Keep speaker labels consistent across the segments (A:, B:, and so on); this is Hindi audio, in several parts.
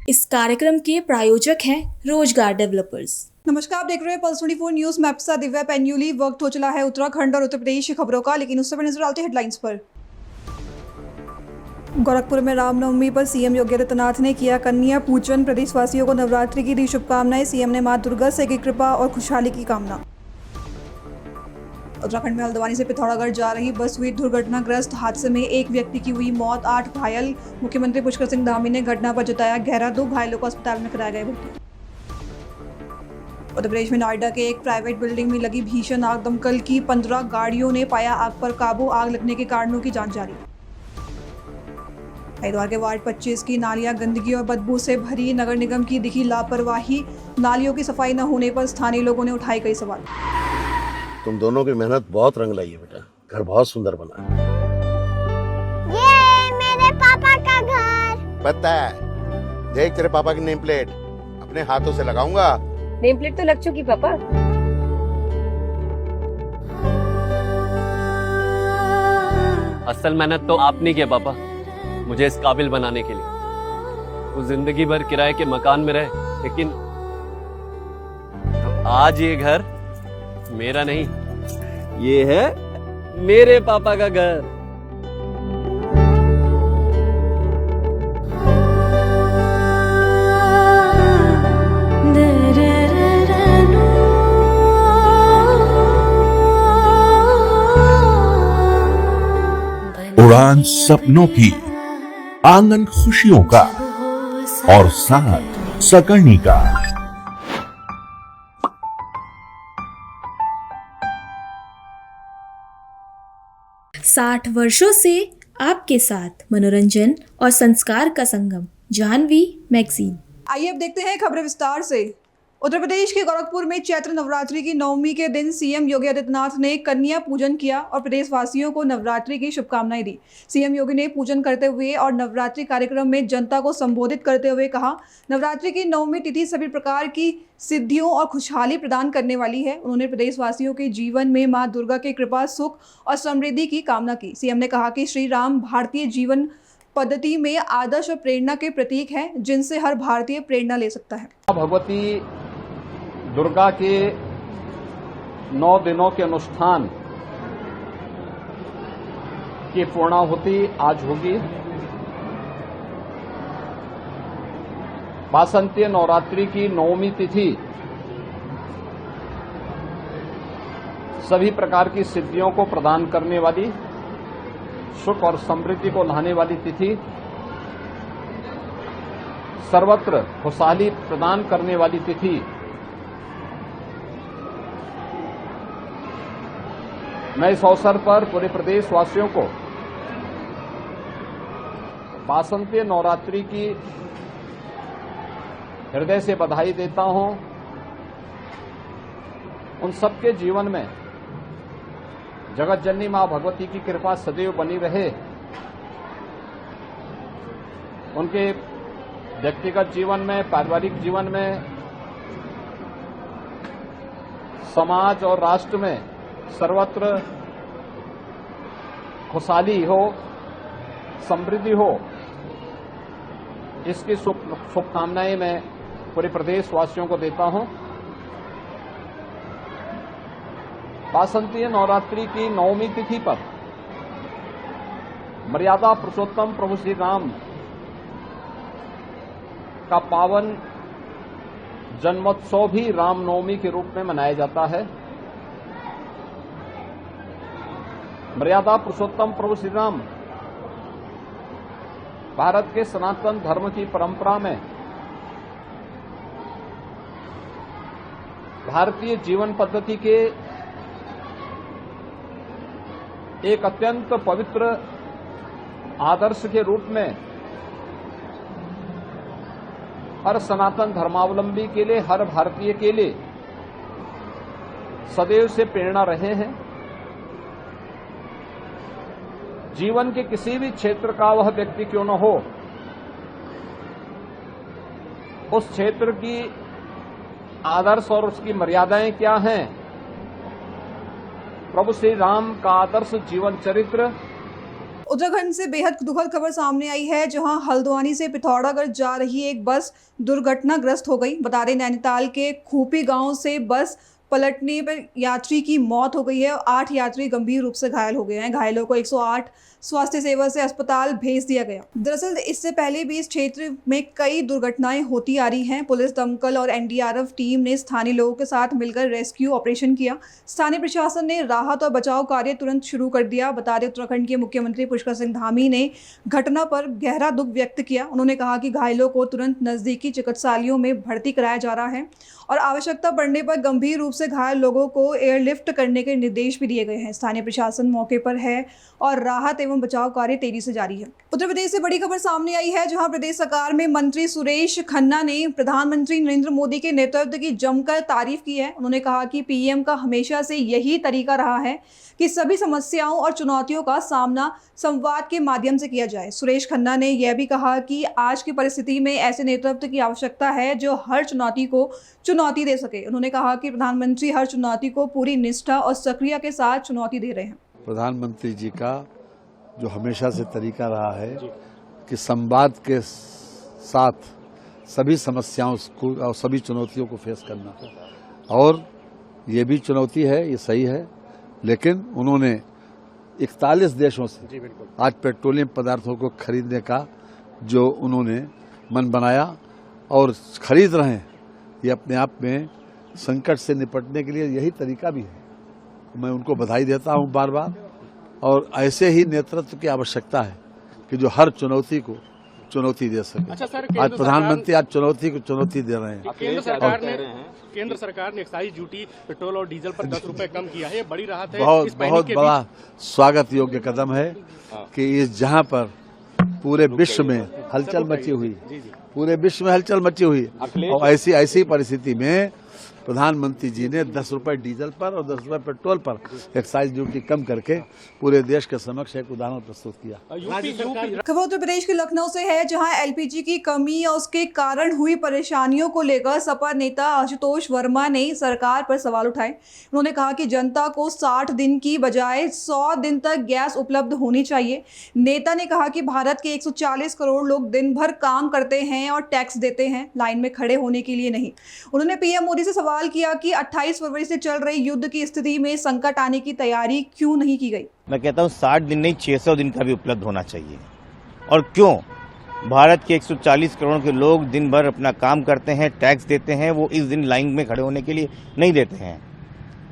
A: इस कार्यक्रम के प्रायोजक हैं रोजगार डेवलपर्स।
B: नमस्कार, आप देख रहे हैं पल्स 24 न्यूज। मैं आपके साथ दिव्या पैन्यूली। वक्त हो चला है उत्तराखंड और उत्तर प्रदेश की खबरों का, लेकिन उससे पहले नजर डालते हैं हेडलाइंस पर। गोरखपुर में रामनवमी पर सीएम योगी आदित्यनाथ ने किया कन्या पूजन। प्रदेशवासियों को नवरात्रि की दी शुभकामनाएं। सीएम ने मां दुर्गा से की कृपा और खुशहाली की कामना। उत्तराखंड में हल्द्वानी से पिथौरागढ़ जा रही बस हुई दुर्घटनाग्रस्त। हादसे में एक व्यक्ति की हुई मौत, 8 घायल। मुख्यमंत्री पुष्कर सिंह धामी ने घटना पर जताया गहरा दुख। घायलों को अस्पताल में कराया गया भर्ती। उत्तर प्रदेश में नोएडा के एक प्राइवेट बिल्डिंग में लगी भीषण आग। दमकल की 15 गाड़ियों ने पाया आग पर काबू। आग लगने के कारणों की जांच जारी। हरिद्वार के वार्ड 25 की नालियां गंदगी और बदबू से भरी। नगर निगम की दिखी लापरवाही। नालियों की सफाई न होने पर स्थानीय लोगों ने उठाए कई सवाल।
C: तुम दोनों की मेहनत बहुत रंग लाई है बेटा। घर बहुत सुंदर बना है।
D: ये मेरे पापा का घर।
C: पता है, देख तेरे पापा की नेम प्लेट अपने हाथों से लगाऊंगा।
E: नेम प्लेट तो लग चुकी पापा।
F: असल मेहनत तो आपने की है पापा, मुझे इस काबिल बनाने के लिए। वो जिंदगी भर किराए के मकान में रहे, लेकिन आज ये घर मेरा नहीं, ये है मेरे पापा का घर।
G: उड़ान सपनों की, आंगन खुशियों का और साथ सकर्णी का।
A: साठ वर्षों से आपके साथ मनोरंजन और संस्कार का संगम, जाह्नवी मैगजीन।
B: आइए अब देखते हैं खबरें विस्तार से। उत्तर प्रदेश के गोरखपुर में चैत्र नवरात्रि की नवमी के दिन सीएम योगी आदित्यनाथ ने कन्या पूजन किया और प्रदेशवासियों को नवरात्रि की शुभकामनाएं दी। सीएम योगी ने पूजन करते हुए और नवरात्रि कार्यक्रम में जनता को संबोधित करते हुए कहा, नवरात्रि की नवमी तिथि सभी प्रकार की सिद्धियों और खुशहाली प्रदान करने वाली है। उन्होंने प्रदेशवासियों के जीवन में मां दुर्गा की कृपा, सुख और समृद्धि की कामना की। सीएम ने कहा कि श्री राम भारतीय जीवन पद्धति में आदर्श और प्रेरणा के प्रतीक हैं, जिनसे हर भारतीय प्रेरणा ले सकता है।
H: भगवती दुर्गा के 9 दिनों के अनुष्ठान की पूर्णाहुति आज होगी। वासंतीय नवरात्रि की नवमी तिथि सभी प्रकार की सिद्धियों को प्रदान करने वाली, सुख और समृद्धि को लाने वाली तिथि, सर्वत्र खुशहाली प्रदान करने वाली तिथि। मैं इस अवसर पर पूरे प्रदेशवासियों को वासंतीय नवरात्रि की हृदय से बधाई देता हूं। उन सबके जीवन में जगत जननी मां भगवती की कृपा सदैव बनी रहे। उनके व्यक्तिगत जीवन में, पारिवारिक जीवन में, समाज और राष्ट्र में सर्वत्र खुशहाली हो, समृद्धि हो, इसकी शुभकामनाएं मैं पूरे प्रदेशवासियों को देता हूं। वासंतीय नवरात्रि की नवमी तिथि पर मर्यादा पुरुषोत्तम प्रभु श्री राम का पावन जन्मोत्सव भी रामनवमी के रूप में मनाया जाता है। मर्यादा पुरुषोत्तम प्रभु श्री राम भारत के सनातन धर्म की परंपरा में भारतीय जीवन पद्धति के एक अत्यंत पवित्र आदर्श के रूप में हर सनातन धर्मावलंबी के लिए, हर भारतीय के लिए सदैव से प्रेरणा रहे हैं। जीवन के किसी भी क्षेत्र का वह व्यक्ति क्यों न हो, उस क्षेत्र की आदर्श और उसकी मर्यादाएं क्या हैं, प्रभु श्री राम का आदर्श जीवन चरित्र
B: उत्तराखंड से बेहद दुखद खबर सामने आई है, जहां हल्द्वानी से पिथौरागढ़ जा रही एक बस दुर्घटनाग्रस्त हो गई। बता दें, नैनीताल के खूपी गांव से बस पलटने पर यात्री की मौत हो गई है और 8 यात्री गंभीर रूप से घायल हो गए हैं। घायलों को 108 स्वास्थ्य सेवा से अस्पताल भेज दिया गया। दरअसल इससे पहले भी इस क्षेत्र में कई दुर्घटनाएं होती आ रही हैं। पुलिस, दमकल और एनडीआरएफ टीम ने स्थानीय लोगों के साथ मिलकर रेस्क्यू ऑपरेशन किया। स्थानीय प्रशासन ने राहत और बचाव कार्य तुरंत शुरू कर दिया। बता दें, उत्तराखंड के मुख्यमंत्री पुष्कर सिंह धामी ने घटना पर गहरा दुख व्यक्त किया। उन्होंने कहा कि घायलों को तुरंत नजदीकी चिकित्सालयों में भर्ती कराया जा रहा है और आवश्यकता पड़ने पर गंभीर रूप से घायल लोगों को एयरलिफ्ट करने के निर्देश भी दिए गए हैं। स्थानीय प्रशासन मौके पर है और राहत एवं बचाव कार्य तेजी से जारी है। उत्तर प्रदेश से बड़ी खबर सामने आई है, जहां प्रदेश सरकार में मंत्री सुरेश खन्ना ने प्रधानमंत्री नरेंद्र मोदी के नेतृत्व की जमकर तारीफ की है। उन्होंने कहा कि पीएम का हमेशा से यही तरीका रहा है कि सभी समस्याओं और चुनौतियों का सामना संवाद के माध्यम से किया जाए। सुरेश खन्ना ने यह भी कहा कि आज की परिस्थिति में ऐसे नेतृत्व की आवश्यकता है जो हर चुनौती को चुनौती दे सके। उन्होंने कहा कि प्रधानमंत्री हर चुनौती को पूरी निष्ठा और सक्रियता के साथ चुनौती दे रहे हैं।
I: प्रधानमंत्री जी का जो हमेशा से तरीका रहा है कि संवाद के साथ सभी समस्याओं को और सभी चुनौतियों को फेस करना, और ये भी चुनौती है, ये सही है, लेकिन उन्होंने 41 देशों से आज पेट्रोलियम पदार्थों को खरीदने का जो उन्होंने मन बनाया और खरीद रहे हैं, ये अपने आप में संकट से निपटने के लिए यही तरीका भी है। मैं उनको बधाई देता हूं बार बार, और ऐसे ही नेतृत्व की आवश्यकता है कि जो हर चुनौती को चुनौती दे सके। अच्छा सर, आज प्रधानमंत्री आज चुनौती को चुनौती दे रहे हैं।
J: केंद्र सरकार ने एक्साइज ड्यूटी पेट्रोल और डीजल पर 10 रुपए कम किया है, बड़ी राहत है।
I: बहुत बड़ा स्वागत योग्य कदम है कि इस जहां पर पूरे विश्व में हलचल मची हुई, पूरे विश्व में हलचल मची हुई, और ऐसी परिस्थिति में प्रधानमंत्री जी ने 10 रुपए डीजल पर और 10 रुपए पेट्रोल पर एक्साइज ड्यूटी कम करके पूरे देश के समक्ष एक उदाहरण प्रस्तुत किया।
B: खबर उत्तर प्रदेश के लखनऊ से है, जहां एलपीजी की कमी और उसके कारण हुई परेशानियों को लेकर सपा नेता आशुतोष वर्मा ने सरकार पर सवाल उठाए। उन्होंने कहा कि जनता को 60 दिन की बजाय 100 दिन तक गैस उपलब्ध होनी चाहिए। नेता ने कहा कि भारत के 140 करोड़ लोग दिन भर काम करते हैं और टैक्स देते हैं, लाइन में खड़े होने के लिए नहीं। उन्होंने पीएम मोदी से सवाल किया कि 28 फरवरी से चल रही युद्ध की स्थिति में संकट आने की तैयारी क्यों नहीं की गई।
K: मैं कहता हूं 60 दिन नहीं 600 दिन का भी उपलब्ध होना चाहिए। और क्यों? भारत के 140 करोड़ के लोग दिन भर अपना काम करते हैं, टैक्स देते हैं, वो इस दिन लाइन में खड़े होने के लिए नहीं देते हैं।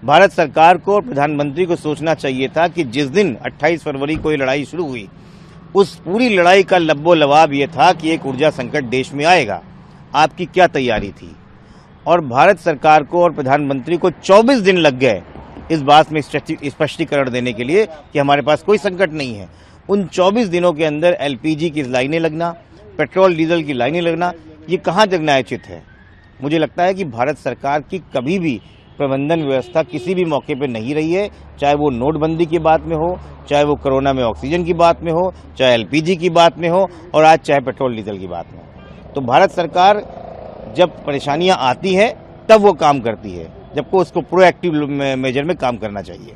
K: भारत सरकार को और प्रधानमंत्री को सोचना चाहिए था कि जिस दिन 28 फरवरी को ये लड़ाई शुरू हुई, उस पूरी लड़ाई का लब्बो लवाब ये था कि एक ऊर्जा संकट देश में आएगा। आपकी क्या तैयारी थी? और भारत सरकार को और प्रधानमंत्री को 24 दिन लग गए इस बात में स्पष्टीकरण देने के लिए कि हमारे पास कोई संकट नहीं है। उन 24 दिनों के अंदर एलपीजी की लाइनें लगना, पेट्रोल डीजल की लाइनें लगना, ये कहाँ तक न्यायोचित है? मुझे लगता है कि भारत सरकार की कभी भी प्रबंधन व्यवस्था किसी भी मौके पर नहीं रही है, चाहे वो नोटबंदी की बात में हो, चाहे वो कोरोना में ऑक्सीजन की बात में हो, चाहे एलपीजी की बात में हो, और आज चाहे पेट्रोल डीजल की बात में हो। तो भारत सरकार जब परेशानियां आती है तब वो काम करती है, जबकि उसको प्रोएक्टिव मेजर में काम करना चाहिए।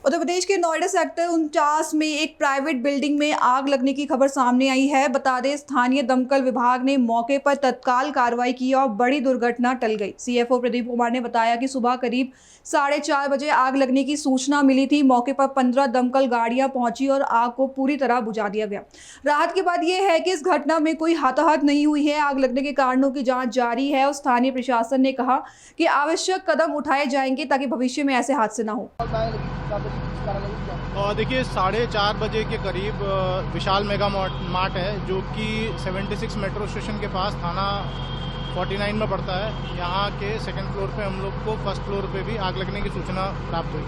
B: उत्तर प्रदेश के नोएडा सेक्टर 49 में एक प्राइवेट बिल्डिंग में आग लगने की खबर सामने आई है। बता दें, स्थानीय दमकल विभाग ने मौके पर तत्काल कार्रवाई की और बड़ी दुर्घटना टल गई। सीएफओ प्रदीप कुमार ने बताया कि सुबह करीब 4:30 बजे आग लगने की सूचना मिली थी। मौके पर 15 दमकल गाड़ियां पहुंची और आग को पूरी तरह बुझा दिया गया। राहत की बात यह है कि इस घटना में कोई हताहत नहीं हुई है। आग लगने के कारणों की जाँच जारी है और स्थानीय प्रशासन ने कहा कि आवश्यक कदम उठाए जाएंगे ताकि भविष्य में ऐसे हादसे न हो।
J: देखिए, 4:30 बजे के करीब विशाल मेगा मार्ट है, जो कि 76 मेट्रो स्टेशन के पास थाना 49 में पड़ता है। यहाँ के 2nd फ्लोर पे हम लोग को 1st फ्लोर पे भी आग लगने की सूचना प्राप्त हुई।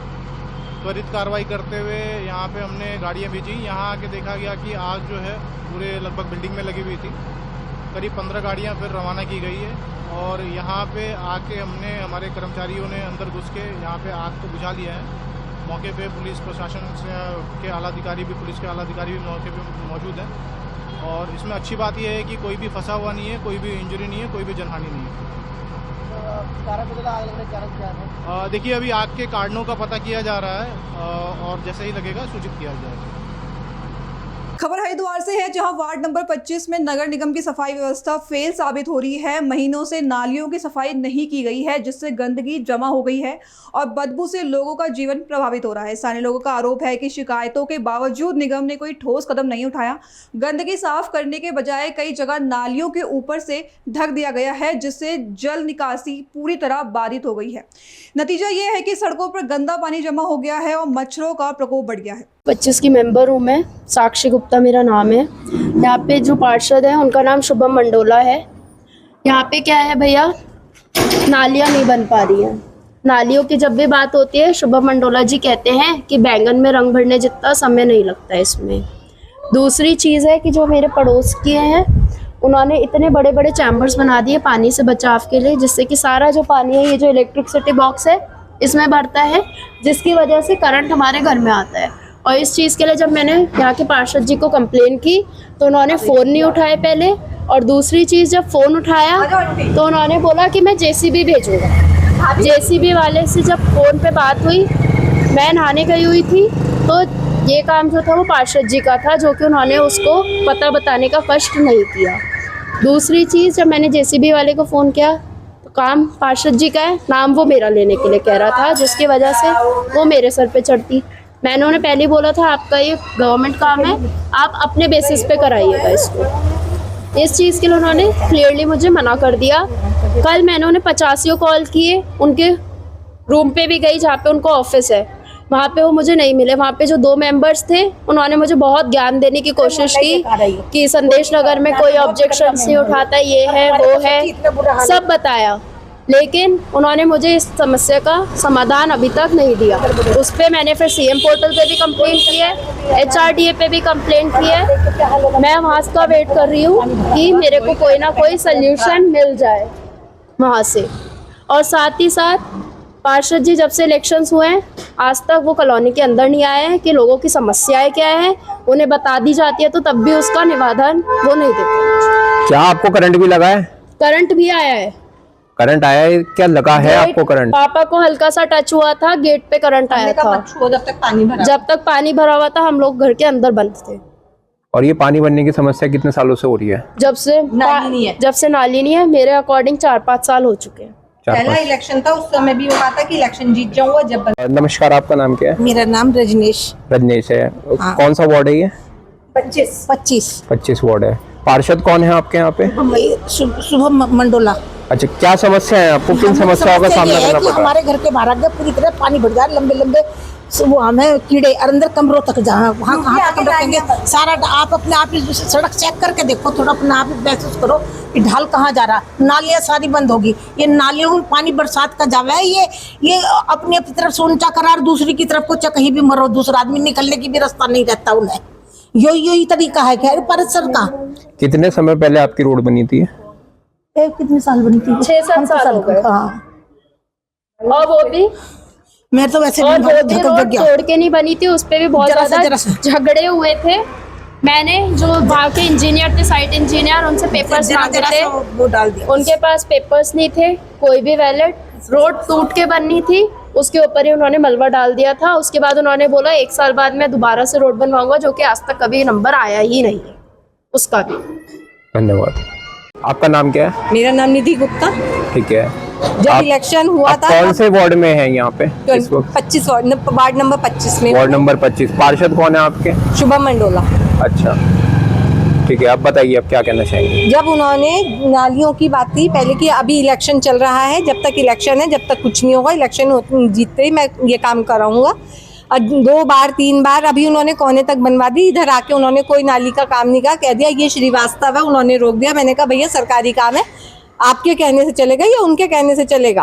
J: त्वरित कार्रवाई करते हुए यहाँ पे हमने गाड़ियाँ भेजी। यहाँ आके देखा गया कि आग जो है पूरे लगभग बिल्डिंग में लगी हुई थी। करीब 15 गाड़ियाँ फिर रवाना की गई है और यहाँ पे आके हमने हमारे कर्मचारियों ने अंदर घुस के यहाँ पे आग को बुझा लिया है। मौके पे पुलिस प्रशासन के आलाधिकारी भी, पुलिस के आलाधिकारी भी मौके पे मौजूद हैं। और इसमें अच्छी बात यह है कि कोई भी फंसा हुआ नहीं है, कोई भी इंजरी नहीं है, कोई भी जनहानि नहीं है। देखिए, अभी आग के कारणों का पता किया जा रहा है और जैसे ही लगेगा सूचित किया जाएगा।
B: खबर हरिद्वार से है, जहां वार्ड नंबर 25 में नगर निगम की सफाई व्यवस्था फेल साबित हो रही है। महीनों से नालियों की सफाई नहीं की गई है, जिससे गंदगी जमा हो गई है और बदबू से लोगों का जीवन प्रभावित हो रहा है। स्थानीय लोगों का आरोप है कि शिकायतों के बावजूद निगम ने कोई ठोस कदम नहीं उठाया। गंदगी साफ करने के बजाय कई जगह नालियों के ऊपर से ढक दिया गया है, जिससे जल निकासी पूरी तरह बाधित हो गई है। नतीजा ये है कि सड़कों पर गंदा पानी जमा हो गया है और मच्छरों का प्रकोप बढ़ गया है।
L: 25 की मेंबर हूँ मैं, साक्षी गुप्ता मेरा नाम है। यहाँ पे जो पार्षद है उनका नाम शुभम मंडोला है। यहाँ पे क्या है भैया, नालियाँ नहीं बन पा रही हैं। नालियों की जब भी बात होती है, शुभम मंडोला जी कहते हैं कि बैंगन में रंग भरने जितना समय नहीं लगता है इसमें। दूसरी चीज़ है कि जो मेरे पड़ोस के हैं, उन्होंने इतने बड़े बड़े चैम्बर्स बना दिए पानी से बचाव के लिए, जिससे कि सारा जो पानी है, ये जो इलेक्ट्रिसिटी बॉक्स है इसमें भरता है, जिसकी वजह से करंट हमारे घर में आता है। और इस चीज़ के लिए जब मैंने यहाँ के पार्षद जी को कंप्लेन की तो उन्होंने फ़ोन नहीं उठाए पहले, और दूसरी चीज़ जब फ़ोन उठाया तो उन्होंने बोला कि मैं जेसीबी भेजूँगा। जेसीबी वाले से जब फ़ोन पे बात हुई, मैं नहाने गई हुई थी, तो ये काम जो था वो पार्षद जी का था, जो कि उन्होंने उसको पता बताने का कष्ट नहीं किया। दूसरी चीज़, जब मैंने जेसीबी वाले को फ़ोन किया तो काम पार्षद जी का है, नाम वो मेरा लेने के लिए कह रहा था, जिसकी वजह से वो मेरे सर पे चढ़ती। मैंने उन्हें पहले बोला था आपका ये गवर्नमेंट काम है, आप अपने बेसिस पे कराइएगा इसको। इस चीज़ के लिए उन्होंने क्लियरली मुझे मना कर दिया। कल मैंने उन्हें 85 कॉल किए, उनके रूम पे भी गई जहाँ पे उनका ऑफिस है, वहाँ पे वो मुझे नहीं मिले। वहाँ पे जो 2 मेंबर्स थे, उन्होंने मुझे बहुत ज्ञान देने की कोशिश की कि संदेश नगर में कोई ऑब्जेक्शन नहीं उठाता, ये है वो है, सब बताया, लेकिन उन्होंने मुझे इस समस्या का समाधान अभी तक नहीं दिया। उस पर मैंने फिर सीएम पोर्टल पे भी कंप्लेंट की है, HRDA पे भी कंप्लेंट की है। मैं वहाँ का वेट कर रही हूँ कि मेरे को कोई ना कोई सल्यूशन मिल जाए वहाँ से। और साथ ही साथ पार्षद जी जब से इलेक्शंस हुए हैं, आज तक वो कॉलोनी के अंदर नहीं आए हैं कि लोगों की समस्याएं क्या है, उन्हें बता दी जाती है तो तब भी उसका निवारण वो नहीं देते।
M: क्या आपको करंट भी लगा है?
L: करंट भी आया है।
M: करंट आया है? क्या लगा है आपको करंट?
L: पापा को हल्का सा टच हुआ था, गेट पे करंट आया था। जब तक पानी भरा हुआ था हम लोग घर के अंदर बंद थे।
M: और ये पानी बनने की समस्या कितने सालों से हो रही है?
L: जब से नाली नहीं है, मेरे अकॉर्डिंग 4-5 साल हो चुके हैं।
E: पहला इलेक्शन था, उस समय भी हुआ था कि इलेक्शन जीत जाऊंगा जब
M: नमस्कार, आपका नाम क्या है?
E: मेरा नाम रजनीश
M: है।
E: हाँ।
M: कौन सा वार्ड है ये?
E: 25
M: वार्ड है। पार्षद कौन है आपके यहाँ पे?
E: शुभम मंडोला।
M: अच्छा, क्या समस्या है आपको? किन समस्याओं का सामना करना पड़ रहा है?
E: हमारे घर के बाहर आगे पूरी तरह पानी भर जा रहा है, लंबे लंबे वो हमें कीड़े अंदर कमरों तक जहाँ वहाँ तक हम रखेंगे सारा। आप अपने आप ही सड़क चेक करके देखो, थोड़ा अपने आप ही महसूस करो कि ढाल कहाँ जा रहा। नालियाँ सारी बंद होगी, ये नालियों में पानी बरसात का जावा है, ये अपनी तरफ से ऊंचा करा, दूसरी की तरफ को कहीं भी मरो, दूसरा आदमी निकलने की भी रास्ता नहीं रहता उन्हें। यही तरीका है खैर परिसर का।
M: कितने समय पहले आपकी रोड बनी थी?
E: कितने साल बनी थी?
L: 6-7 साल हो गए।
E: हाँ,
L: और वो भी
E: मैं तो वैसे
L: और तोड़ के नहीं बनी थी, उस पे भी बहुत ज्यादा झगड़े हुए थे। मैंने जो वहाँ के इंजीनियर थे, साइट इंजीनियर, उनसे पेपर्स मांगे थे,
E: वो डाल दिया।
L: उनके पास पेपर्स नहीं थे, कोई भी वैलिड। रोड टूट के बननी थी, उसके ऊपर ही उन्होंने मलबा डाल दिया था। उसके बाद उन्होंने बोला 1 साल बाद मैं दोबारा से रोड बनवाऊंगा, जो कि आज तक कभी नंबर आया ही नहीं है उसका भी।
M: धन्यवाद। आपका नाम क्या है?
E: मेरा नाम निधि गुप्ता।
M: ठीक है।
E: जब इलेक्शन हुआ था,
M: कौन से वार्ड में है यहाँ पे?
E: 25 वार्ड नंबर 25 में।
M: Ward number 25। पार्षद कौन है आपके?
E: शुभम मंडोला।
M: अच्छा, ठीक है। आप बताइए, आप क्या कहना चाहेंगे?
E: जब उन्होंने नालियों की बात की पहले कि अभी इलेक्शन चल रहा है, जब तक इलेक्शन है जब तक कुछ नहीं होगा, इलेक्शन जीतते ही मैं ये काम कराऊंगा। 2 बार 3 बार अभी उन्होंने कोने तक बनवा दी, इधर आके उन्होंने कोई नाली का काम नहीं कहा, कह दिया ये श्रीवास्तव है, उन्होंने रोक दिया। मैंने कहा भैया सरकारी काम है, आपके कहने से चलेगा या उनके कहने से चलेगा?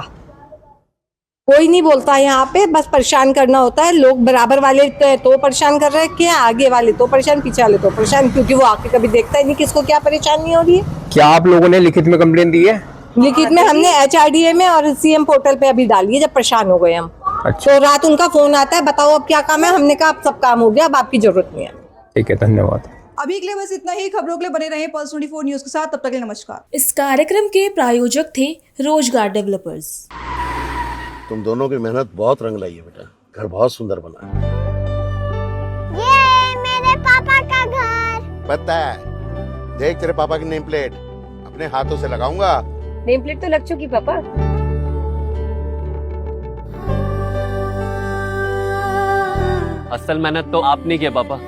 E: कोई नहीं बोलता यहाँ पे, बस परेशान करना होता है। लोग बराबर वाले तो परेशान कर रहे हैं, आगे वाले तो परेशान, पीछे वाले तो परेशान, क्योंकि वो आके कभी देखता ही नहीं किसको क्या परेशानी हो रही है।
M: क्या आप लोगों ने लिखित में कंप्लेन दी है?
E: लिखित में हमने HRDA में और CM पोर्टल पे अभी डाली है, जब परेशान हो गए हम।
M: अच्छा।
E: तो रात उनका फोन आता है, बताओ अब क्या काम है? हमने कहा अब सब काम हो गया, अब आपकी जरूरत नहीं है।
M: ठीक है, धन्यवाद।
B: अभी के लिए बस इतना ही। खबरों के लिए बने रहे पल्स 24 न्यूज के साथ। तब तक के लिए नमस्कार।
A: इस कार्यक्रम के प्रायोजक थे रोजगार डेवलपर्स।
C: तुम दोनों की मेहनत बहुत रंग लाई है बेटा, घर बहुत सुंदर बना है।
D: ये मेरे पापा का घर।
C: पता है, देख तेरे पापा की नेम प्लेट अपने हाथों से लगाऊंगा।
E: नेम प्लेट तो लग चुकी पापा।
F: असल मेहनत तो आपने की है पापा,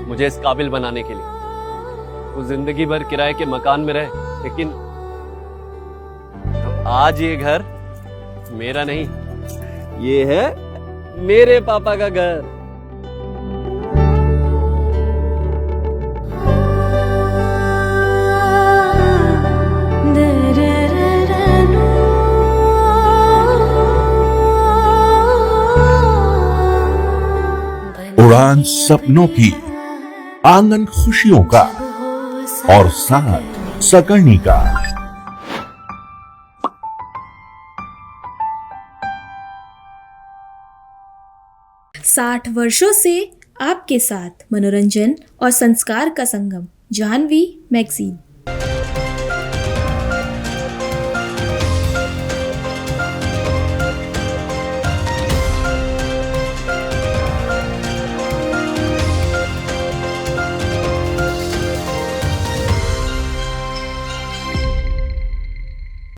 F: मुझे इस काबिल बनाने के लिए। वो जिंदगी भर किराए के मकान में रहे, लेकिन आज ये घर मेरा नहीं, ये है मेरे पापा का घर।
G: उड़ान सपनों की, आंगन खुशियों का और साथ सकर्णी का।
A: 60 वर्षों से आपके साथ मनोरंजन और संस्कार का संगम, जाह्नवी मैगजीन।